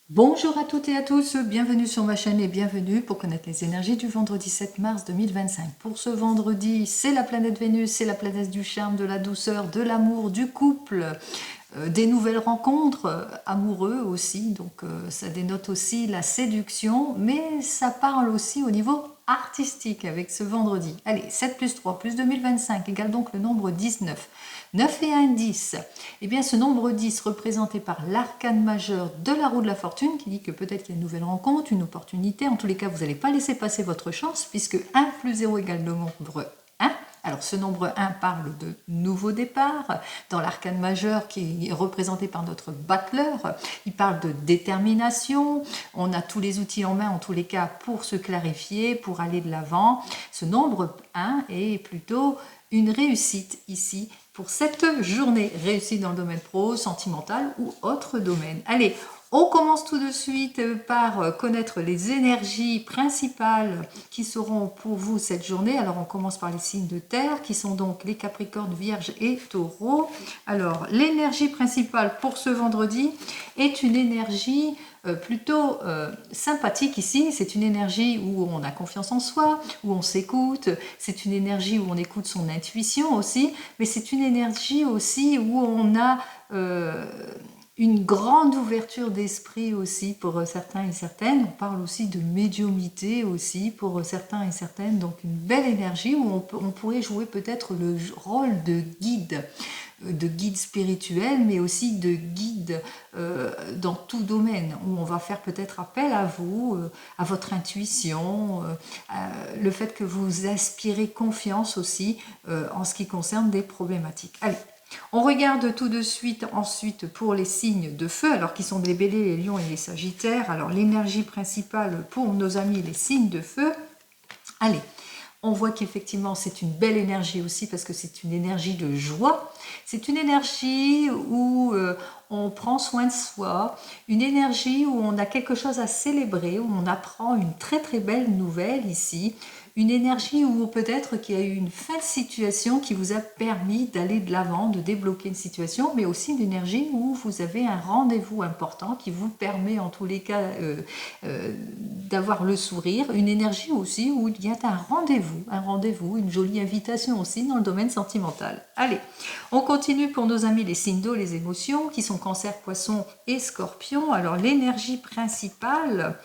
Bonjour à toutes et à tous, bienvenue sur ma chaîne et bienvenue pour connaître les énergies du vendredi 7 mars 2025. Pour ce vendredi, c'est la planète Vénus, c'est la planète du charme, de la douceur, de l'amour, du couple, des nouvelles rencontres, amoureux aussi, donc ça dénote aussi la séduction, mais ça parle aussi au niveau artistique avec ce vendredi. Allez, 7 plus 3 plus 2025 égale donc le nombre 19. 9 et 1, 10. Eh bien, ce nombre 10 représenté par l'arcane majeur de la roue de la fortune, qui dit que peut-être qu'il y a une nouvelle rencontre, une opportunité. En tous les cas, vous n'allez pas laisser passer votre chance, puisque 1 plus 0 égale le nombre 1. Alors, ce nombre 1 parle de nouveau départ. Dans l'arcane majeur, qui est représenté par notre battleur, il parle de détermination. On a tous les outils en main, en tous les cas, pour se clarifier, pour aller de l'avant. Ce nombre 1 est plutôt une réussite ici pour cette journée, réussite dans le domaine pro, sentimental ou autre domaine. Allez, on commence tout de suite par connaître les énergies principales qui seront pour vous cette journée. Alors on commence par les signes de terre qui sont donc les Capricornes, Vierges et Taureaux. Alors l'énergie principale pour ce vendredi est une énergie plutôt sympathique ici. C'est une énergie où on a confiance en soi, où on s'écoute. C'est une énergie où on écoute son intuition aussi, mais c'est une énergie aussi où on a une grande ouverture d'esprit aussi pour certains et certaines. On parle aussi de médiumnité aussi pour certains et certaines. Donc une belle énergie où on pourrait jouer peut-être le rôle de guide spirituel, mais aussi de guide dans tout domaine, où on va faire peut-être appel à vous, à votre intuition, le fait que vous inspirez confiance aussi en ce qui concerne des problématiques. Allez, on regarde tout de suite ensuite pour les signes de feu, alors qui sont les béliers, les lions et les sagittaires. Alors l'énergie principale pour nos amis les signes de feu. Allez, on voit qu'effectivement c'est une belle énergie aussi parce que c'est une énergie de joie. C'est une énergie où on prend soin de soi, une énergie où on a quelque chose à célébrer, où on apprend une très très belle nouvelle ici. Une énergie où peut-être qu'il y a eu une fin de situation qui vous a permis d'aller de l'avant, de débloquer une situation, mais aussi une énergie où vous avez un rendez-vous important qui vous permet en tous les cas d'avoir le sourire. Une énergie aussi où il y a un rendez-vous, une jolie invitation aussi dans le domaine sentimental. Allez, on continue pour nos amis les signes d'eau, les émotions, qui sont Cancer, Poisson et Scorpion. Alors l'énergie principale,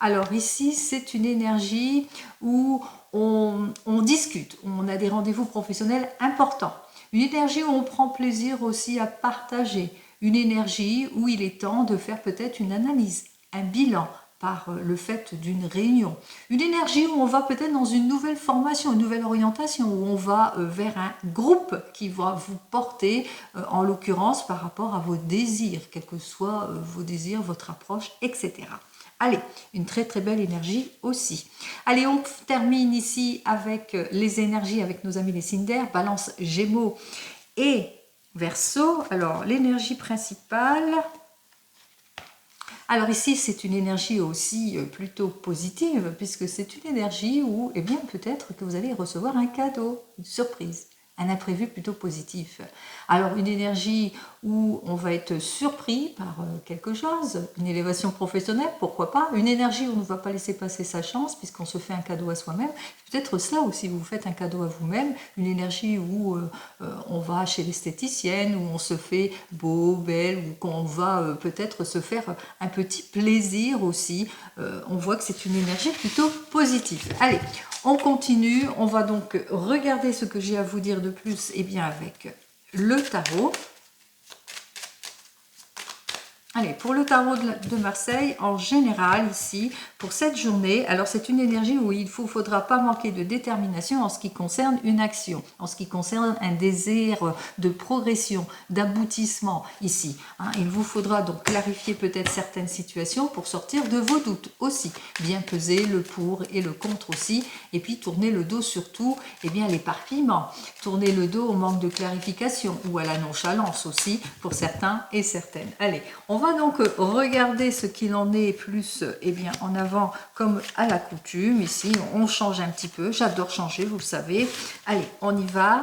alors ici, c'est une énergie où on discute, où on a des rendez-vous professionnels importants. Une énergie où on prend plaisir aussi à partager. Une énergie où il est temps de faire peut-être une analyse, un bilan par le fait d'une réunion. Une énergie où on va peut-être dans une nouvelle formation, une nouvelle orientation, où on va vers un groupe qui va vous porter, en l'occurrence par rapport à vos désirs, quels que soient vos désirs, votre approche, etc. Allez, une très très belle énergie aussi. Allez, on termine ici avec les énergies, avec nos amis les signes d'air, Balance, Gémeaux et Verseau. Alors, l'énergie principale... Alors ici, c'est une énergie aussi plutôt positive, puisque c'est une énergie où, eh bien, peut-être que vous allez recevoir un cadeau, une surprise, un imprévu plutôt positif. Alors une énergie où on va être surpris par quelque chose, une élévation professionnelle, pourquoi pas, une énergie où on ne va pas laisser passer sa chance puisqu'on se fait un cadeau à soi-même, peut-être cela aussi, vous faites un cadeau à vous-même, une énergie où on va chez l'esthéticienne, où on se fait beau, belle, ou qu'on va peut-être se faire un petit plaisir aussi. On voit que c'est une énergie plutôt positive. Allez, on continue, on va donc regarder ce que j'ai à vous dire de plus, et bien avec le tarot. Allez, pour le tarot de Marseille, en général, ici, pour cette journée, alors c'est une énergie où il ne faudra pas manquer de détermination en ce qui concerne une action, en ce qui concerne un désir de progression, d'aboutissement ici. Il vous faudra donc clarifier peut-être certaines situations pour sortir de vos doutes aussi. Bien peser le pour et le contre aussi, et puis tourner le dos surtout, eh bien l'éparpillement, tourner le dos au manque de clarification ou à la nonchalance aussi pour certains et certaines. Allez, on va donc regarder ce qu'il en est plus bien, en avant comme à la coutume. Ici, on change un petit peu. J'adore changer, vous le savez. Allez, on y va.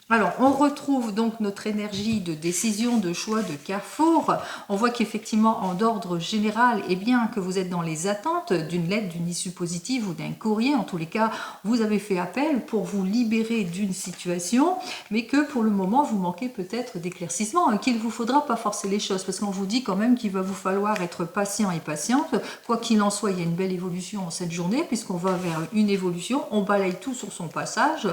Alors, on retrouve donc notre énergie de décision, de choix, de carrefour. On voit qu'effectivement, en ordre général, eh bien, que vous êtes dans les attentes d'une lettre, d'une issue positive ou d'un courrier. En tous les cas, vous avez fait appel pour vous libérer d'une situation, mais que pour le moment, vous manquez peut-être d'éclaircissement, qu'il vous faudra pas forcer les choses, parce qu'on vous dit quand même qu'il va vous falloir être patient et patiente. Quoi qu'il en soit, il y a une belle évolution en cette journée, puisqu'on va vers une évolution, on balaye tout sur son passage,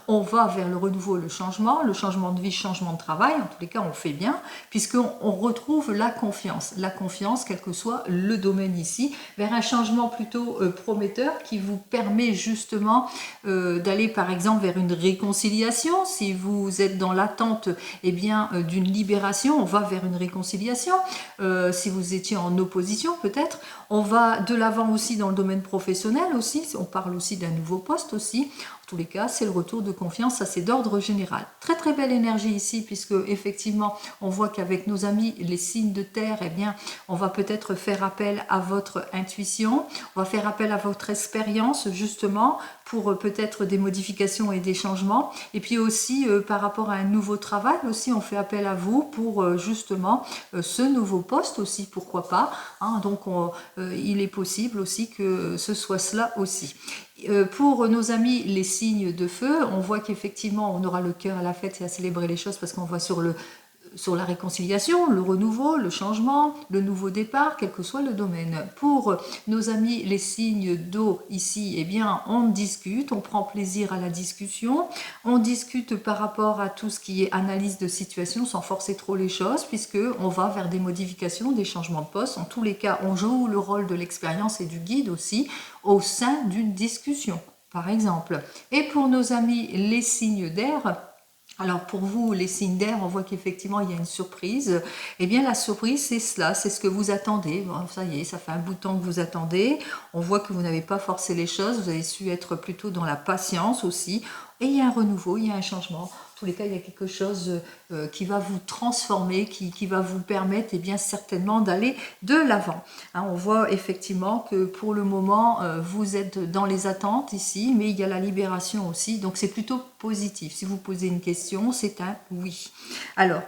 on va vers le renouveau, le changement de vie, changement de travail. En tous les cas, on le fait bien, puisqu'on retrouve la confiance, quel que soit le domaine ici, vers un changement plutôt prometteur qui vous permet justement d'aller par exemple vers une réconciliation. Si vous êtes dans l'attente eh bien d'une libération, on va vers une réconciliation. Si vous étiez en opposition peut-être, on va de l'avant aussi dans le domaine professionnel aussi, on parle aussi d'un nouveau poste aussi. En tous les cas, c'est le retour de confiance, ça c'est d'ordre général. Très très belle énergie ici, puisque effectivement, on voit qu'avec nos amis, les signes de terre, eh bien, on va peut-être faire appel à votre intuition, on va faire appel à votre expérience, justement, pour peut-être des modifications et des changements. Et puis aussi, par rapport à un nouveau travail, aussi, on fait appel à vous pour justement ce nouveau poste aussi, pourquoi pas. Hein, donc, il est possible aussi que ce soit cela aussi. Pour nos amis les signes de feu, on voit qu'effectivement on aura le cœur à la fête et à célébrer les choses, parce qu'on voit sur la réconciliation, le renouveau, le changement, le nouveau départ, quel que soit le domaine. Pour nos amis les signes d'eau ici, eh bien on discute, on prend plaisir à la discussion, on discute par rapport à tout ce qui est analyse de situation sans forcer trop les choses, puisque on va vers des modifications, des changements de poste. En tous les cas, on joue le rôle de l'expérience et du guide aussi au sein d'une discussion, par exemple. Et pour nos amis les signes d'air, alors pour vous, les signes d'air, on voit qu'effectivement il y a une surprise. Eh bien la surprise, c'est cela, c'est ce que vous attendez. Bon, ça y est, ça fait un bout de temps que vous attendez. On voit que vous n'avez pas forcé les choses, vous avez su être plutôt dans la patience aussi. Et il y a un renouveau, il y a un changement. En tous les cas, il y a quelque chose qui va vous transformer, qui va vous permettre eh bien, certainement d'aller de l'avant. Hein, on voit effectivement que pour le moment, vous êtes dans les attentes ici, mais il y a la libération aussi, donc c'est plutôt positif. Si vous posez une question, c'est un oui. Alors,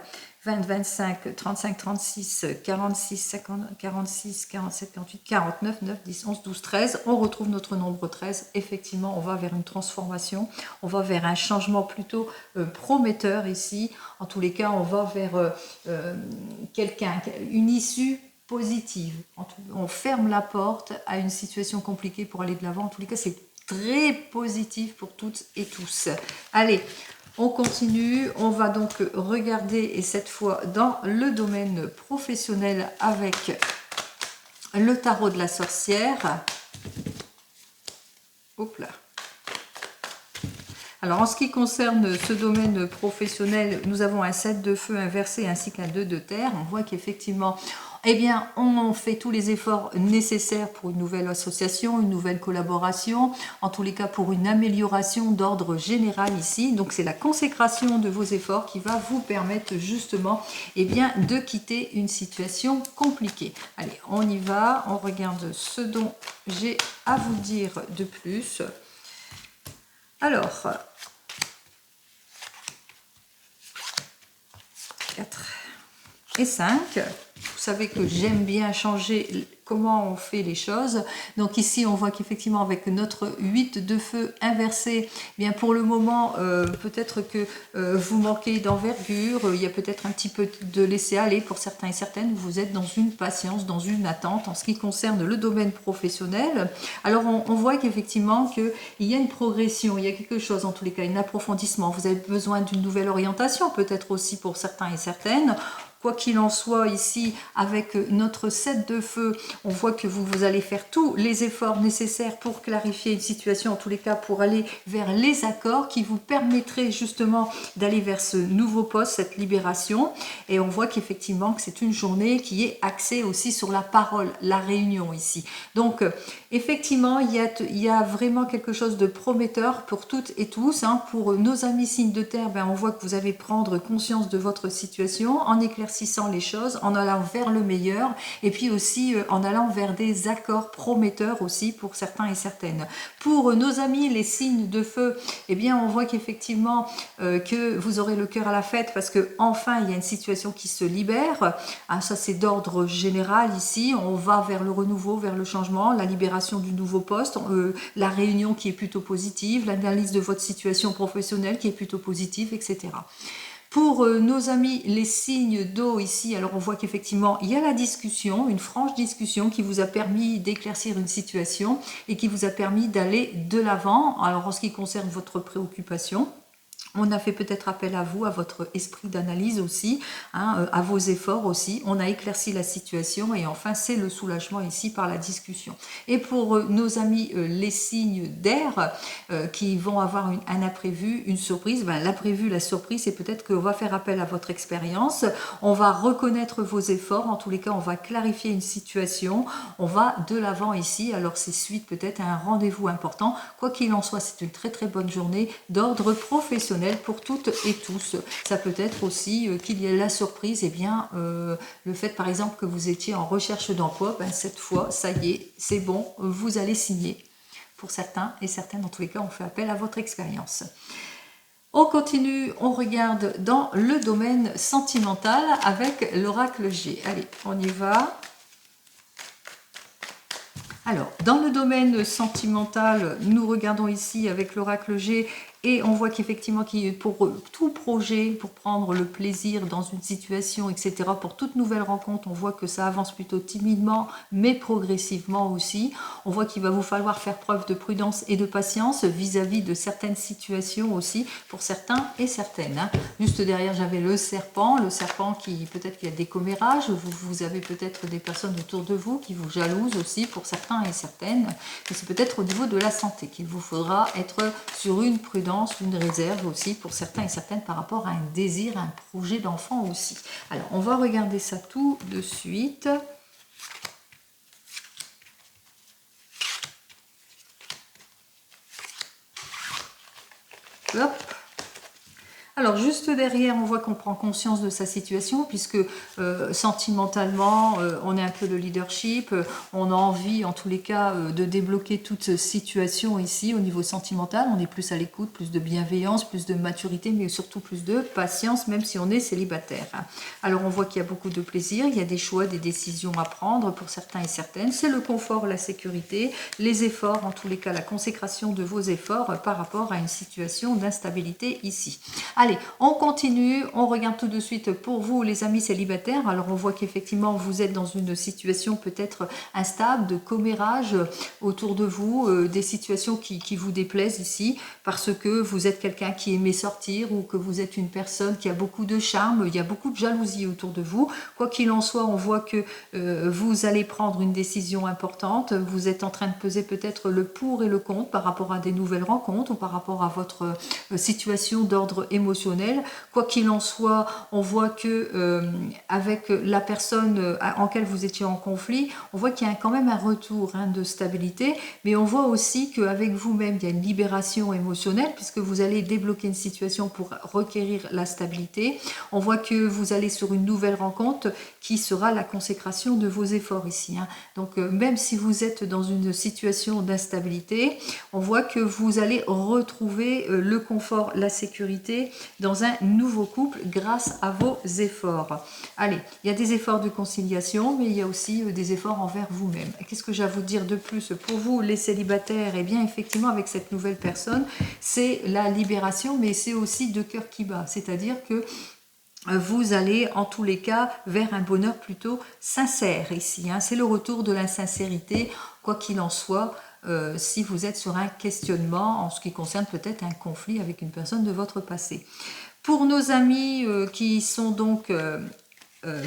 20, 25, 35, 36, 46, 50, 46, 47, 48, 49, 9, 10, 11, 12, 13. On retrouve notre nombre 13. Effectivement, on va vers une transformation. On va vers un changement plutôt prometteur ici. En tous les cas, on va vers une issue positive. On ferme la porte à une situation compliquée pour aller de l'avant. En tous les cas, c'est très positif pour toutes et tous. Allez, on continue, on va donc regarder, et cette fois dans le domaine professionnel avec le tarot de la sorcière. Hop là. Alors en ce qui concerne ce domaine professionnel, nous avons un 7 de feu inversé ainsi qu'un 2 de terre. On voit qu'effectivement, eh bien, on fait tous les efforts nécessaires pour une nouvelle association, une nouvelle collaboration, en tous les cas pour une amélioration d'ordre général ici. Donc c'est la consécration de vos efforts qui va vous permettre justement eh bien, de quitter une situation compliquée. Allez, on y va, on regarde ce dont j'ai à vous dire de plus. Alors, 4 et 5. Vous savez que j'aime bien changer comment on fait les choses. Donc ici, on voit qu'effectivement, avec notre 8 de feu inversé, eh bien pour le moment, peut-être que vous manquez d'envergure, il y a peut-être un petit peu de laisser aller pour certains et certaines. Vous êtes dans une patience, dans une attente en ce qui concerne le domaine professionnel. Alors, on voit qu'effectivement, qu'il y a une progression, il y a quelque chose, en tous les cas, un approfondissement. Vous avez besoin d'une nouvelle orientation, peut-être aussi pour certains et certaines. Quoi qu'il en soit, ici, avec notre 7 de feu, on voit que vous allez faire tous les efforts nécessaires pour clarifier une situation, en tous les cas pour aller vers les accords qui vous permettraient justement d'aller vers ce nouveau poste, cette libération. Et on voit qu'effectivement que c'est une journée qui est axée aussi sur la parole, la réunion ici. Donc, effectivement, il y a vraiment quelque chose de prometteur pour toutes et tous. Hein. Pour nos amis signes de terre, ben, on voit que vous allez prendre conscience de votre situation, en éclaircissant éclaircissant les choses, en allant vers le meilleur, et puis aussi en allant vers des accords prometteurs aussi pour certains et certaines. Pour nos amis les signes de feu, eh bien on voit qu'effectivement que vous aurez le cœur à la fête parce que enfin il y a une situation qui se libère. Ah, ça c'est d'ordre général ici, on va vers le renouveau, vers le changement, la libération du nouveau poste, la réunion qui est plutôt positive, l'analyse de votre situation professionnelle qui est plutôt positive, etc. Pour nos amis les signes d'eau ici, alors on voit qu'effectivement il y a la discussion, une franche discussion qui vous a permis d'éclaircir une situation et qui vous a permis d'aller de l'avant. Alors en ce qui concerne votre préoccupation, on a fait peut-être appel à vous, à votre esprit d'analyse aussi, hein, à vos efforts aussi. On a éclairci la situation et enfin c'est le soulagement ici par la discussion. Et pour nos amis les signes d'air qui vont avoir un imprévu, une surprise, ben, l'imprévu, la surprise, c'est peut-être qu'on va faire appel à votre expérience, on va reconnaître vos efforts, en tous les cas on va clarifier une situation, on va de l'avant ici, alors c'est suite peut-être à un rendez-vous important. Quoi qu'il en soit, c'est une très très bonne journée d'ordre professionnel pour toutes et tous. Ça peut être aussi qu'il y ait la surprise, et eh bien le fait par exemple que vous étiez en recherche d'emploi, ben, cette fois ça y est, c'est bon, vous allez signer. Pour certains et certaines, dans tous les cas, on fait appel à votre expérience. On continue, on regarde dans le domaine sentimental avec l'oracle G. Allez, on y va. Alors, dans le domaine sentimental, nous regardons ici avec l'oracle G et on voit qu'effectivement, pour tout projet, pour prendre le plaisir dans une situation, etc., pour toute nouvelle rencontre, on voit que ça avance plutôt timidement, mais progressivement aussi. On voit qu'il va vous falloir faire preuve de prudence et de patience vis-à-vis de certaines situations aussi, pour certains et certaines. Hein. Juste derrière, j'avais le serpent qui peut-être qu'il y a des commérages, vous avez peut-être des personnes autour de vous qui vous jalousent aussi, pour certains et certaines, mais c'est peut-être au niveau de la santé qu'il vous faudra être sur une prudence, une réserve aussi pour certains et certaines par rapport à un désir, un projet d'enfant aussi. Alors, on va regarder ça tout de suite. Hop. Alors juste derrière, on voit qu'on prend conscience de sa situation puisque sentimentalement, on est un peu le leadership, on a envie en tous les cas de débloquer toute situation ici au niveau sentimental, on est plus à l'écoute, plus de bienveillance, plus de maturité, mais surtout plus de patience même si on est célibataire. Alors on voit qu'il y a beaucoup de plaisir, il y a des choix, des décisions à prendre pour certains et certaines, c'est le confort, la sécurité, les efforts, en tous les cas la consécration de vos efforts par rapport à une situation d'instabilité ici. Allez, on continue, on regarde tout de suite pour vous les amis célibataires. Alors on voit qu'effectivement vous êtes dans une situation peut-être instable, de commérage autour de vous, des situations qui vous déplaisent ici, parce que vous êtes quelqu'un qui aimait sortir ou que vous êtes une personne qui a beaucoup de charme, il y a beaucoup de jalousie autour de vous. Quoi qu'il en soit, on voit que vous allez prendre une décision importante, vous êtes en train de peser peut-être le pour et le contre par rapport à des nouvelles rencontres ou par rapport à votre situation d'ordre émotionnel. Quoi qu'il en soit, on voit que avec la personne en laquelle vous étiez en conflit, on voit qu'il y a quand même un retour de stabilité, mais on voit aussi qu'avec vous-même, il y a une libération émotionnelle puisque vous allez débloquer une situation pour requérir la stabilité. On voit que vous allez sur une nouvelle rencontre qui sera la consécration de vos efforts ici. Donc même si vous êtes dans une situation d'instabilité, on voit que vous allez retrouver le confort, la sécurité dans un nouveau couple grâce à vos efforts. Allez, il y a des efforts de conciliation, mais il y a aussi des efforts envers vous-même. Qu'est-ce que j'ai à vous dire de plus pour vous, les célibataires? Eh bien, effectivement, avec cette nouvelle personne, c'est la libération, mais c'est aussi de cœur qui bat. C'est-à-dire que vous allez en tous les cas vers un bonheur plutôt sincère ici. C'est le retour de la sincérité, quoi qu'il en soit. Si vous êtes sur un questionnement en ce qui concerne peut-être un conflit avec une personne de votre passé. Pour nos amis qui sont donc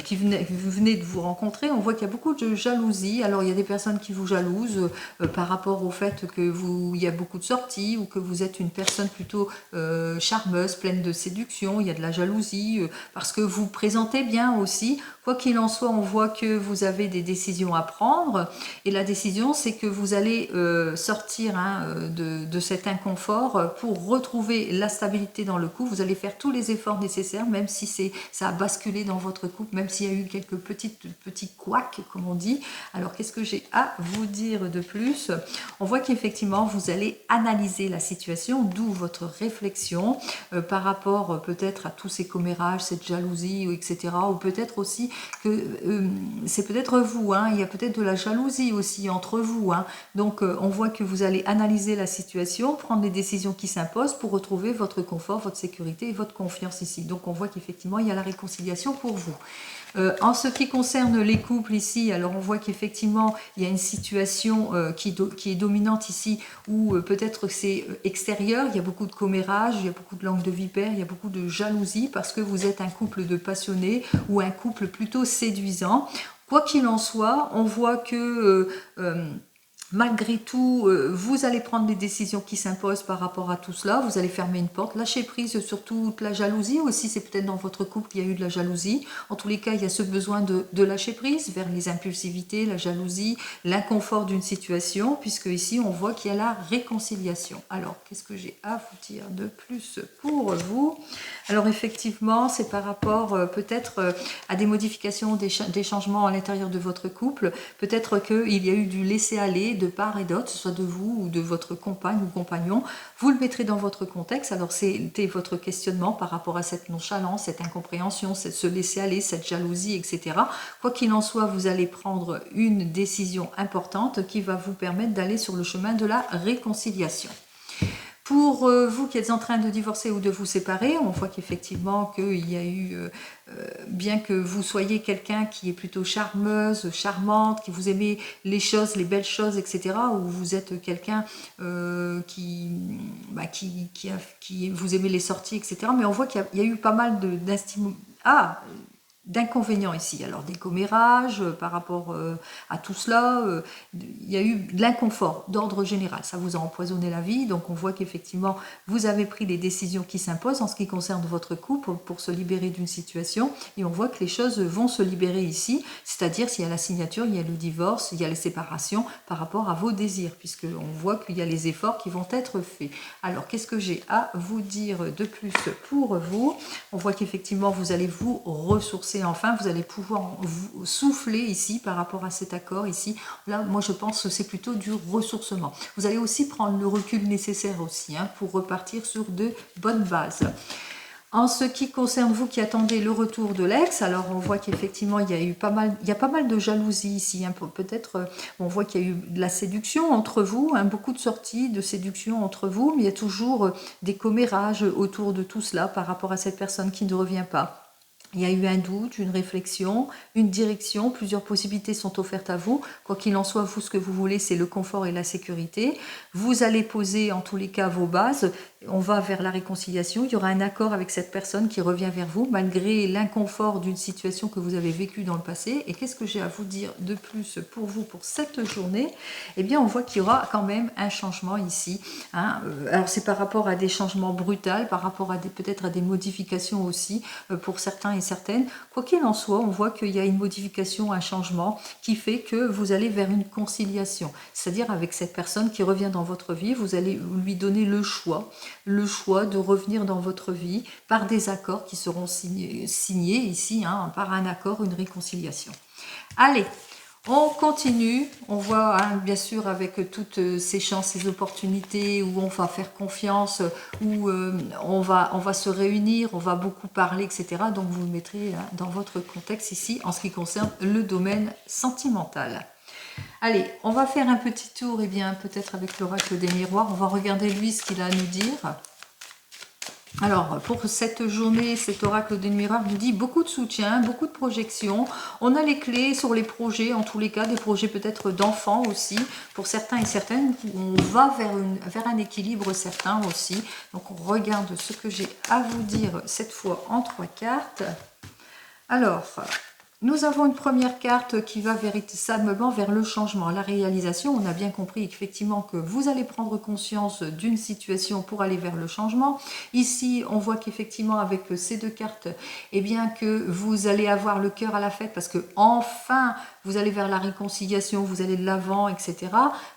qui venez de vous rencontrer, on voit qu'il y a beaucoup de jalousie. Alors il y a des personnes qui vous jalousent par rapport au fait que il y a beaucoup de sorties ou que vous êtes une personne plutôt charmeuse, pleine de séduction. Il y a de la jalousie parce que vous présentez bien aussi. Quoi qu'il en soit, on voit que vous avez des décisions à prendre et la décision c'est que vous allez sortir de cet inconfort pour retrouver la stabilité dans le couple. Vous allez faire tous les efforts nécessaires même si ça a basculé dans votre couple couple, même s'il y a eu quelques petits couacs, comme on dit. Alors, qu'est-ce que j'ai à vous dire de plus? On voit qu'effectivement, vous allez analyser la situation, d'où votre réflexion par rapport peut-être à tous ces commérages, cette jalousie, etc. Ou peut-être aussi que c'est peut-être vous, hein, il y a peut-être de la jalousie aussi entre vous. Hein. Donc, on voit que vous allez analyser la situation, prendre les décisions qui s'imposent pour retrouver votre confort, votre sécurité et votre confiance ici. Donc, on voit qu'effectivement, il y a la réconciliation pour vous. En ce qui concerne les couples ici, alors on voit qu'effectivement il y a une situation qui est dominante ici où peut-être c'est extérieur, il y a beaucoup de commérages, il y a beaucoup de langue de vipère, il y a beaucoup de jalousie parce que vous êtes un couple de passionnés ou un couple plutôt séduisant. Quoi qu'il en soit, on voit que malgré tout, vous allez prendre des décisions qui s'imposent par rapport à tout cela, vous allez fermer une porte, lâcher prise sur toute la jalousie aussi, c'est peut-être dans votre couple qu'il y a eu de la jalousie. En tous les cas, il y a ce besoin de lâcher prise vers les impulsivités, la jalousie, l'inconfort d'une situation, puisque ici on voit qu'il y a la réconciliation. Alors, qu'est-ce que j'ai à vous dire de plus pour vous? Alors effectivement, c'est par rapport peut-être à des modifications, des changements à l'intérieur de votre couple, peut-être qu'il y a eu du laisser-aller de part et d'autre, soit de vous ou de votre compagne ou compagnon, vous le mettrez dans votre contexte. Alors c'était votre questionnement par rapport à cette nonchalance, cette incompréhension, ce laisser-aller, cette jalousie, etc. Quoi qu'il en soit, vous allez prendre une décision importante qui va vous permettre d'aller sur le chemin de la réconciliation. Pour vous qui êtes en train de divorcer ou de vous séparer, on voit qu'effectivement qu'il y a eu, bien que vous soyez quelqu'un qui est plutôt charmeuse, charmante, qui vous aimez les choses, les belles choses, etc., ou vous êtes quelqu'un qui vous aimez les sorties, etc., mais on voit qu'il y a eu pas mal d'inconvénients ici. Alors des commérages par rapport à tout cela, il y a eu de l'inconfort d'ordre général, ça vous a empoisonné la vie, donc on voit qu'effectivement vous avez pris les décisions qui s'imposent en ce qui concerne votre couple pour se libérer d'une situation, et on voit que les choses vont se libérer ici, c'est-à-dire s'il y a la signature, il y a le divorce, il y a les séparations par rapport à vos désirs, puisqu'on voit qu'il y a les efforts qui vont être faits. Alors qu'est-ce que j'ai à vous dire de plus pour vous? On voit qu'effectivement vous allez vous ressourcer. Enfin, vous allez pouvoir vous souffler ici par rapport à cet accord ici. Là, moi, je pense que c'est plutôt du ressourcement. Vous allez aussi prendre le recul nécessaire aussi pour repartir sur de bonnes bases. En ce qui concerne vous qui attendez le retour de l'ex, alors on voit qu'effectivement il y a pas mal de jalousie ici. Peut-être on voit qu'il y a eu de la séduction entre vous, beaucoup de sorties de séduction entre vous, mais il y a toujours des commérages autour de tout cela par rapport à cette personne qui ne revient pas. Il y a eu un doute, une réflexion, une direction, plusieurs possibilités sont offertes à vous. Quoi qu'il en soit, vous, ce que vous voulez, c'est le confort et la sécurité. Vous allez poser en tous les cas vos bases. On va vers la réconciliation. Il y aura un accord avec cette personne qui revient vers vous, malgré l'inconfort d'une situation que vous avez vécue dans le passé. Et qu'est-ce que j'ai à vous dire de plus pour vous pour cette journée? Eh bien, on voit qu'il y aura quand même un changement ici. Alors, c'est par rapport à des changements brutaux, par rapport à peut-être à des modifications aussi pour certains et certaines. Quoi qu'il en soit, on voit qu'il y a une modification, un changement qui fait que vous allez vers une conciliation. C'est-à-dire avec cette personne qui revient dans votre vie, vous allez lui donner le choix de revenir dans votre vie par des accords qui seront signés ici, par un accord, une réconciliation. Allez, on continue, on voit bien sûr avec toutes ces chances, ces opportunités où on va faire confiance, où on va se réunir, on va beaucoup parler, etc. Donc vous le mettrez dans votre contexte ici en ce qui concerne le domaine sentimental. Allez, on va faire un petit tour, et bien peut-être avec l'oracle des miroirs, on va regarder lui ce qu'il a à nous dire. Alors, pour cette journée, cet oracle des miroirs nous dit beaucoup de soutien, beaucoup de projections. On a les clés sur les projets, en tous les cas, des projets peut-être d'enfants aussi, pour certains et certaines. On va vers un équilibre certain aussi. Donc, on regarde ce que j'ai à vous dire cette fois en 3 cartes. Alors, Nous avons une première carte qui va véritablement vers le changement, la réalisation. On a bien compris effectivement que vous allez prendre conscience d'une situation pour aller vers le changement. Ici, on voit qu'effectivement avec ces deux cartes, eh bien que vous allez avoir le cœur à la fête parce que enfin vous allez vers la réconciliation, vous allez de l'avant, etc.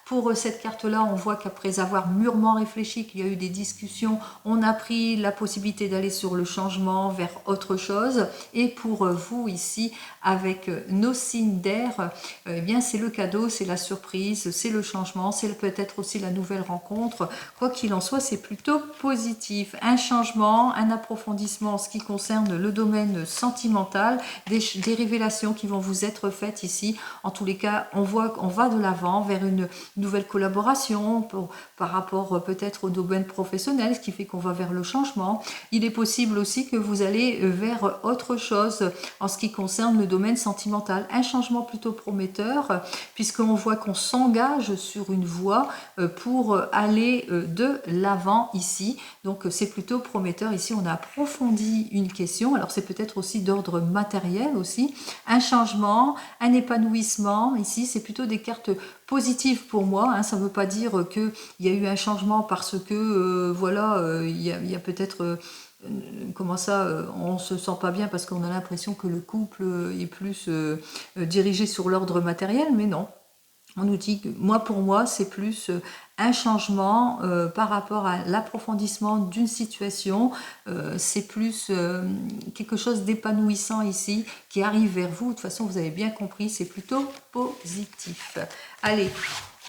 Pour cette carte-là, on voit qu'après avoir mûrement réfléchi, qu'il y a eu des discussions, on a pris la possibilité d'aller sur le changement, vers autre chose. Et pour vous ici, avec nos signes d'air, eh bien c'est le cadeau, c'est la surprise, c'est le changement, c'est peut-être aussi la nouvelle rencontre. Quoi qu'il en soit, c'est plutôt positif. Un changement, un approfondissement en ce qui concerne le domaine sentimental, des révélations qui vont vous être faites ici. En tous les cas, on voit qu'on va de l'avant vers une nouvelle collaboration par rapport peut-être au domaine professionnel, ce qui fait qu'on va vers le changement. Il est possible aussi que vous allez vers autre chose en ce qui concerne le domaine sentimental. Un changement plutôt prometteur, puisqu'on voit qu'on s'engage sur une voie pour aller de l'avant ici. Donc c'est plutôt prometteur. Ici, on a approfondi une question. Alors c'est peut-être aussi d'ordre matériel aussi. Un changement, un épanouissement. Ici, c'est plutôt des cartes positives pour moi. Hein. Ça ne veut pas dire qu'il y a eu un changement parce que, voilà, il y a peut-être... comment ça, on se sent pas bien parce qu'on a l'impression que le couple est plus dirigé sur l'ordre matériel, mais non. On nous dit que pour moi, c'est plus un changement par rapport à l'approfondissement d'une situation. C'est plus quelque chose d'épanouissant ici qui arrive vers vous. De toute façon, vous avez bien compris, c'est plutôt positif. Allez,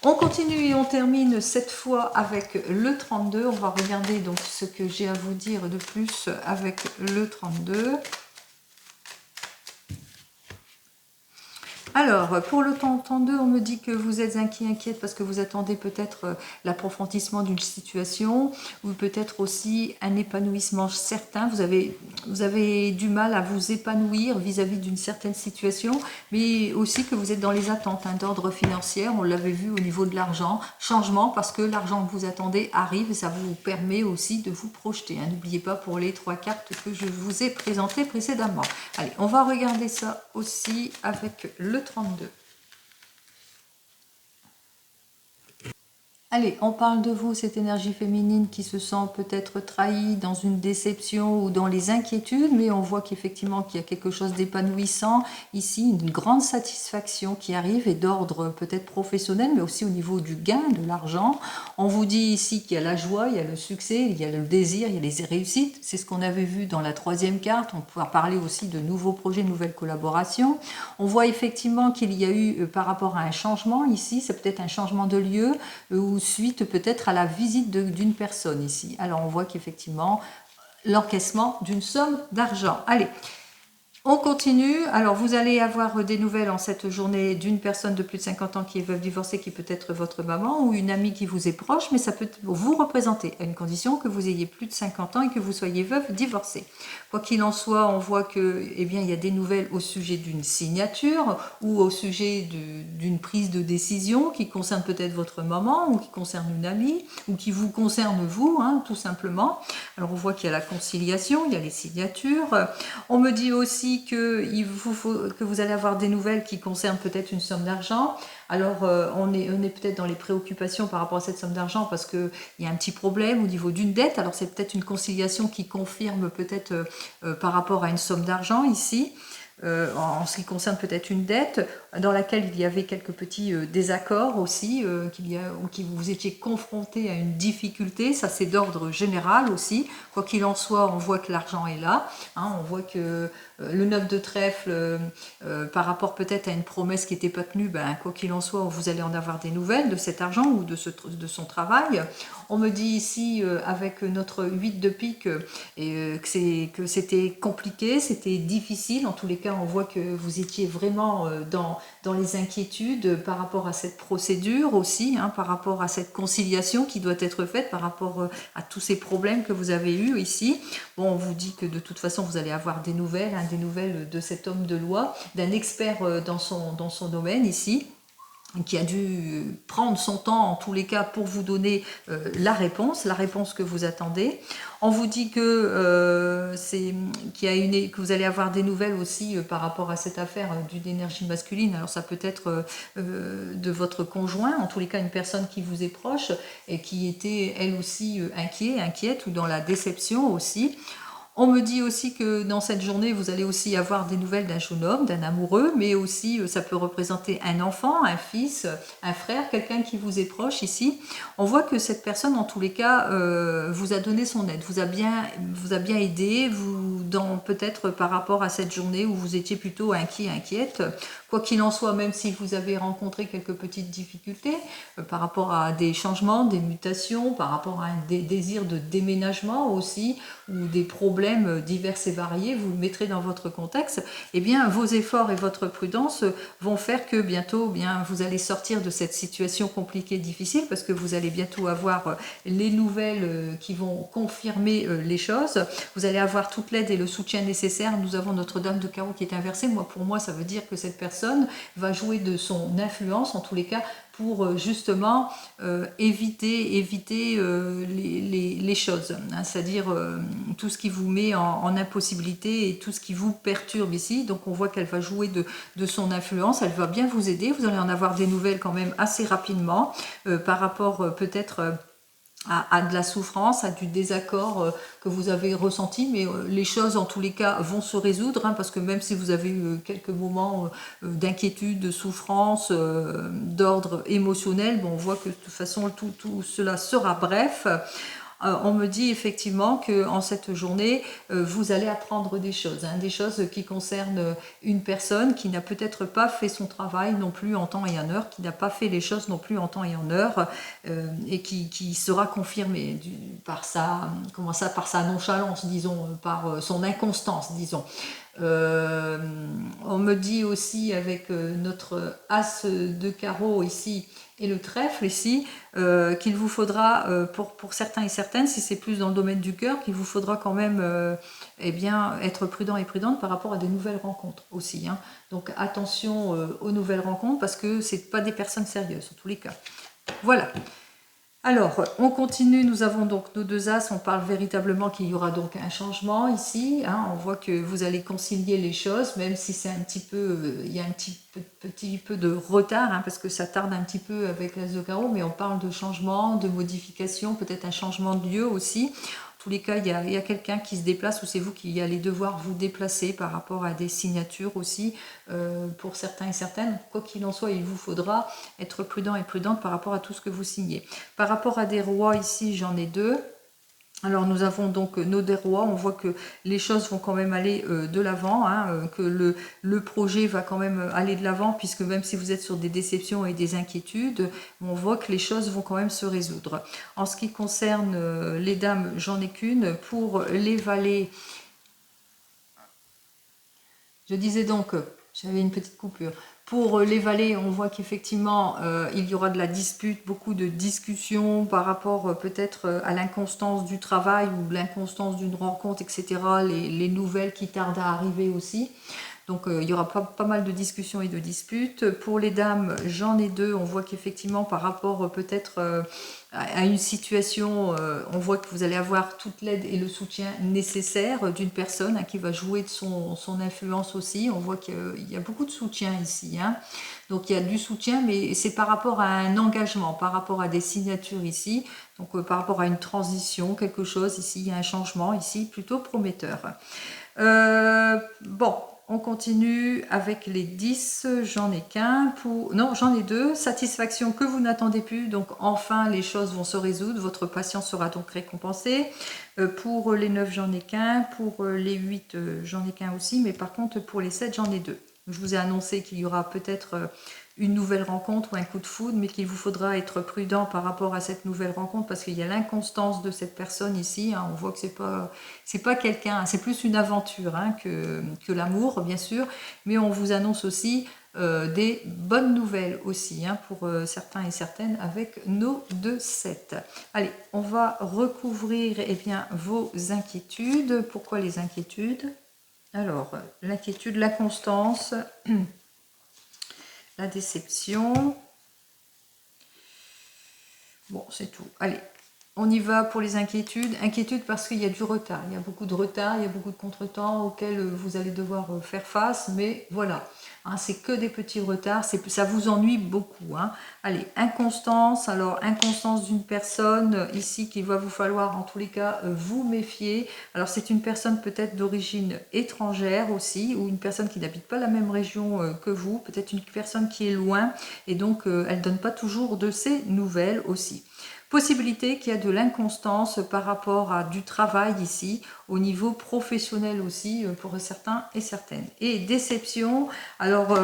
on continue et on termine cette fois avec le 32. On va regarder donc ce que j'ai à vous dire de plus avec le 32. Alors, pour le temps 2, on me dit que vous êtes inquiète parce que vous attendez peut-être l'approfondissement d'une situation ou peut-être aussi un épanouissement certain. Vous avez du mal à vous épanouir vis-à-vis d'une certaine situation, mais aussi que vous êtes dans les attentes d'ordre financier. On l'avait vu au niveau de l'argent, changement parce que l'argent que vous attendez arrive et ça vous permet aussi de vous projeter. N'oubliez pas pour les 3 cartes que je vous ai présentées précédemment. Allez, on va regarder ça aussi avec le 32. Allez, on parle de vous, cette énergie féminine qui se sent peut-être trahie dans une déception ou dans les inquiétudes, mais on voit qu'effectivement qu'il y a quelque chose d'épanouissant ici, une grande satisfaction qui arrive et d'ordre peut-être professionnel, mais aussi au niveau du gain, de l'argent. On vous dit ici qu'il y a la joie, il y a le succès, il y a le désir, il y a les réussites. C'est ce qu'on avait vu dans la 3e carte. On peut parler aussi de nouveaux projets, de nouvelles collaborations. On voit effectivement qu'il y a eu, par rapport à un changement ici, c'est peut-être un changement de lieu ou suite peut-être à la visite d'une personne ici. Alors on voit qu'effectivement l'encaissement d'une somme d'argent. Allez, on continue. Alors vous allez avoir des nouvelles en cette journée d'une personne de plus de 50 ans qui est veuve divorcée, qui peut être votre maman ou une amie qui vous est proche, mais ça peut vous représenter à une condition que vous ayez plus de 50 ans et que vous soyez veuve divorcée. Quoi qu'il en soit, on voit que, eh bien, il y a des nouvelles au sujet d'une signature ou au sujet d'une prise de décision qui concerne peut-être votre maman ou qui concerne une amie ou qui vous concerne vous, tout simplement. Alors on voit qu'il y a la conciliation, il y a les signatures. On me dit aussi que vous allez avoir des nouvelles qui concernent peut-être une somme d'argent. Alors, on est peut-être dans les préoccupations par rapport à cette somme d'argent parce qu'il y a un petit problème au niveau d'une dette. Alors, c'est peut-être une conciliation qui confirme peut-être par rapport à une somme d'argent ici. En ce qui concerne peut-être une dette dans laquelle il y avait quelques petits désaccords aussi, ou qui vous étiez confronté à une difficulté. Ça, c'est d'ordre général aussi. Quoi qu'il en soit, on voit que l'argent est là. On voit que le 9 de trèfle, par rapport peut-être à une promesse qui n'était pas tenue, quoi qu'il en soit, vous allez en avoir des nouvelles de cet argent ou de son travail. On me dit ici, avec notre 8 de pique, que c'était compliqué, c'était difficile. En tous les cas, on voit que vous étiez vraiment dans les inquiétudes par rapport à cette procédure aussi, par rapport à cette conciliation qui doit être faite, par rapport à tous ces problèmes que vous avez eus ici. Bon, on vous dit que de toute façon, vous allez avoir des nouvelles de cet homme de loi, d'un expert dans son domaine ici. qui a dû prendre son temps en tous les cas pour vous donner la réponse que vous attendez. On vous dit que, que vous allez avoir des nouvelles aussi par rapport à cette affaire d'une énergie masculine. Alors ça peut être de votre conjoint, en tous les cas une personne qui vous est proche et qui était elle aussi inquiète ou dans la déception aussi. On me dit aussi que dans cette journée, vous allez aussi avoir des nouvelles d'un jeune homme, d'un amoureux, mais aussi ça peut représenter un enfant, un fils, un frère, quelqu'un qui vous est proche ici. On voit que cette personne, en tous les cas, vous a donné son aide, vous a bien aidé, peut-être par rapport à cette journée où vous étiez plutôt inquiète. Quoi qu'il en soit, même si vous avez rencontré quelques petites difficultés par rapport à des changements, des mutations, par rapport à des désirs de déménagement aussi, ou des problèmes divers et variés, vous le mettrez dans votre contexte, eh bien vos efforts et votre prudence vont faire que bientôt, vous allez sortir de cette situation compliquée, difficile, parce que vous allez bientôt avoir les nouvelles qui vont confirmer les choses. Vous allez avoir toute l'aide et le soutien nécessaire. Nous avons notre dame de carreau qui est inversée. Pour moi, ça veut dire que cette personne va jouer de son influence, en tous les cas, pour justement éviter les choses, hein, c'est-à-dire tout ce qui vous met en impossibilité et tout ce qui vous perturbe ici. Donc on voit qu'elle va jouer de son influence, elle va bien vous aider, vous allez en avoir des nouvelles quand même assez rapidement par rapport peut-être à de la souffrance, à du désaccord que vous avez ressenti, mais les choses en tous les cas vont se résoudre, hein, parce que même si vous avez eu quelques moments d'inquiétude, de souffrance, d'ordre émotionnel, on voit que de toute façon tout cela sera bref. On me dit effectivement qu'en cette journée, vous allez apprendre des choses qui concernent une personne qui n'a peut-être pas fait son travail non plus en temps et en heure, qui n'a pas fait les choses non plus en temps et en heure, et qui sera confirmée par sa nonchalance, disons, par son inconstance, disons. On me dit aussi avec notre as de carreau ici et le trèfle ici, qu'il vous faudra, pour certains et certaines, si c'est plus dans le domaine du cœur, qu'il vous faudra quand même être prudent et prudente par rapport à des nouvelles rencontres aussi, hein. Donc attention aux nouvelles rencontres, parce que ce n'est pas des personnes sérieuses, en tous les cas. Voilà. Alors, on continue, nous avons donc nos deux as, on parle véritablement qu'il y aura donc un changement ici, hein, on voit que vous allez concilier les choses, même si c'est un petit peu, il y a un petit peu de retard, hein, parce que ça tarde un petit peu avec l'as de carreau, mais on parle de changement, de modification, peut-être un changement de lieu aussi. En tous les cas, il y a quelqu'un qui se déplace, ou c'est vous qui allez devoir vous déplacer par rapport à des signatures aussi, pour certains et certaines. Quoi qu'il en soit, il vous faudra être prudent et prudente par rapport à tout ce que vous signez. Par rapport à des rois, ici, j'en ai deux. Alors nous avons donc nos deux rois, on voit que les choses vont quand même aller de l'avant, hein, que le projet va quand même aller de l'avant, puisque même si vous êtes sur des déceptions et des inquiétudes, on voit que les choses vont quand même se résoudre. En ce qui concerne les dames, j'en ai qu'une. Pour les valets, je disais donc, j'avais une petite coupure. Pour les valets, on voit qu'effectivement, il y aura de la dispute, beaucoup de discussions par rapport peut-être à l'inconstance du travail ou l'inconstance d'une rencontre, etc. Les nouvelles qui tardent à arriver aussi. Donc il y aura pas mal de discussions et de disputes. Pour les dames, j'en ai deux. On voit qu'effectivement, par rapport peut-être à une situation, on voit que vous allez avoir toute l'aide et le soutien nécessaire d'une personne, hein, qui va jouer de son influence aussi. On voit qu'il y a beaucoup de soutien ici, hein. Donc il y a du soutien, mais c'est par rapport à un engagement, par rapport à des signatures ici, donc par rapport à une transition, quelque chose ici, il y a un changement ici plutôt prometteur. Bon, on continue avec les 10, j'en ai qu'un, non, j'en ai deux, satisfaction que vous n'attendez plus, donc enfin les choses vont se résoudre, votre patience sera donc récompensée. Pour les 9, j'en ai qu'un, pour les 8, j'en ai qu'un aussi, mais par contre pour les 7, j'en ai deux. Je vous ai annoncé qu'il y aura peut-être une nouvelle rencontre ou un coup de foudre, mais qu'il vous faudra être prudent par rapport à cette nouvelle rencontre, parce qu'il y a l'inconstance de cette personne ici, hein. On voit que c'est pas quelqu'un, c'est plus une aventure, hein, que l'amour, bien sûr, mais on vous annonce aussi des bonnes nouvelles aussi, hein, pour certains et certaines avec nos 2-7. Allez, on va recouvrir vos inquiétudes. Pourquoi les inquiétudes? Alors, l'inquiétude, la constance, la déception, Bon, c'est tout. Allez, on y va pour les inquiétudes. Inquiétudes parce qu'il y a du retard. Il y a beaucoup de retard, il y a beaucoup de contretemps auxquels vous allez devoir faire face. Mais voilà, hein, c'est que des petits retards. Ça vous ennuie beaucoup. Hein. Allez, inconstance. Alors, inconstance d'une personne ici qu'il va vous falloir en tous les cas vous méfier. Alors, c'est une personne peut-être d'origine étrangère aussi, ou une personne qui n'habite pas la même région que vous. Peut-être une personne qui est loin et donc elle ne donne pas toujours de ses nouvelles aussi. Possibilité qu'il y a de l'inconstance par rapport à du travail ici, au niveau professionnel aussi pour certains et certaines. Et déception, alors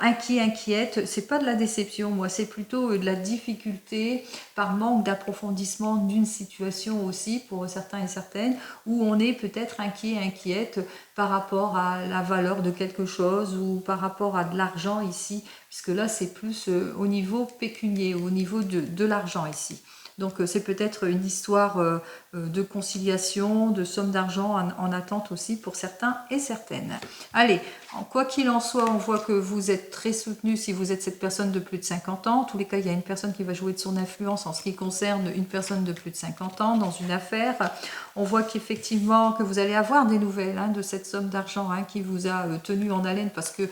inquiet, inquiète, c'est pas de la déception, moi, c'est plutôt de la difficulté par manque d'approfondissement d'une situation aussi pour certains et certaines, où on est peut-être inquiet, inquiète par rapport à la valeur de quelque chose ou par rapport à de l'argent ici, puisque là c'est plus au niveau pécunier, au niveau de l'argent ici. Donc c'est peut-être une histoire de conciliation, de somme d'argent en attente aussi pour certains et certaines. Allez, quoi qu'il en soit, on voit que vous êtes très soutenu si vous êtes cette personne de plus de 50 ans. En tous les cas, il y a une personne qui va jouer de son influence en ce qui concerne une personne de plus de 50 ans dans une affaire. On voit qu'effectivement, que vous allez avoir des nouvelles de cette somme d'argent qui vous a tenu en haleine parce que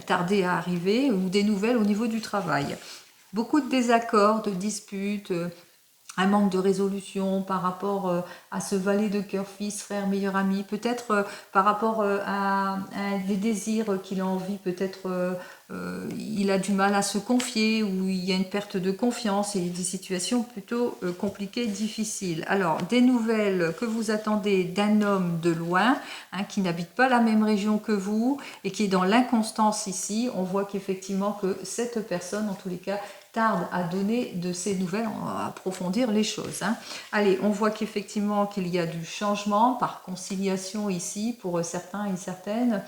tardait à arriver, ou des nouvelles au niveau du travail. Beaucoup de désaccords, de disputes, un manque de résolution par rapport à ce valet de cœur, fils, frère, meilleur ami, peut-être par rapport à des désirs qu'il a envie, peut-être il a du mal à se confier ou il y a une perte de confiance et des situations plutôt compliquées, difficiles. Alors, des nouvelles que vous attendez d'un homme de loin, qui n'habite pas la même région que vous et qui est dans l'inconstance ici, on voit qu'effectivement que cette personne, en tous les cas, tarde à donner de ces nouvelles, on va approfondir les choses. Allez, on voit qu'effectivement qu'il y a du changement par conciliation ici pour certains et certaines.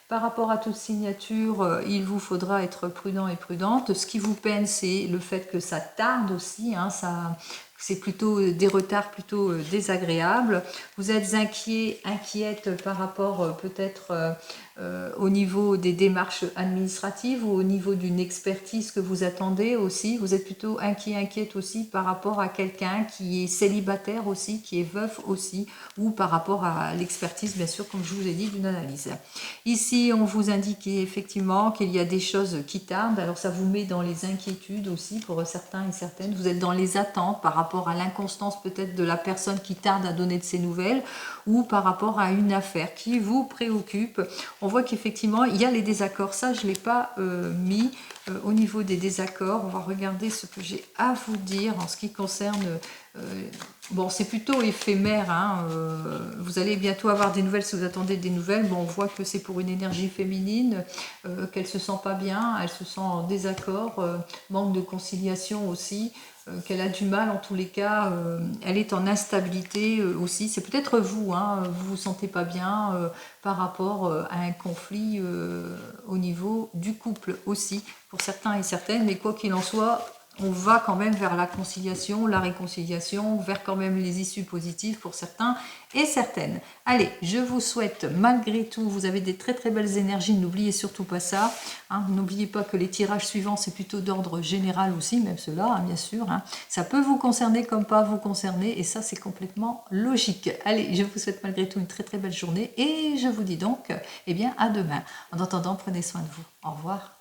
Par rapport à toute signature, il vous faudra être prudent et prudente. Ce qui vous peine, c'est le fait que ça tarde aussi, c'est plutôt des retards plutôt désagréables. Vous êtes inquiet, inquiète par rapport peut-être au niveau des démarches administratives ou au niveau d'une expertise que vous attendez aussi. Vous êtes plutôt inquiet, inquiète aussi par rapport à quelqu'un qui est célibataire aussi, qui est veuf aussi, ou par rapport à l'expertise, bien sûr, comme je vous ai dit, d'une analyse. Ici, on vous indique effectivement qu'il y a des choses qui tardent. Alors, ça vous met dans les inquiétudes aussi pour certains et certaines. Vous êtes dans les attentes par rapport à l'inconstance peut-être de la personne qui tarde à donner de ses nouvelles ou par rapport à une affaire qui vous préoccupe. On voit qu'effectivement, il y a les désaccords. Ça, je ne l'ai pas mis au niveau des désaccords. On va regarder ce que j'ai à vous dire en ce qui concerne... bon, c'est plutôt éphémère. Vous allez bientôt avoir des nouvelles si vous attendez des nouvelles. Bon, on voit que c'est pour une énergie féminine, qu'elle ne se sent pas bien, elle se sent en désaccord, manque de conciliation aussi. Qu'elle a du mal en tous les cas, elle est en instabilité aussi, c'est peut-être vous, vous vous sentez pas bien par rapport à un conflit au niveau du couple aussi, pour certains et certaines, mais quoi qu'il en soit, on va quand même vers la conciliation, la réconciliation, vers quand même les issues positives pour certains et certaines. Allez, je vous souhaite malgré tout, vous avez des très très belles énergies, n'oubliez surtout pas ça. N'oubliez pas que les tirages suivants, c'est plutôt d'ordre général aussi, même ceux-là, bien sûr. Ça peut vous concerner comme pas vous concerner, et ça c'est complètement logique. Allez, je vous souhaite malgré tout une très très belle journée, et je vous dis donc, à demain. En attendant, prenez soin de vous. Au revoir.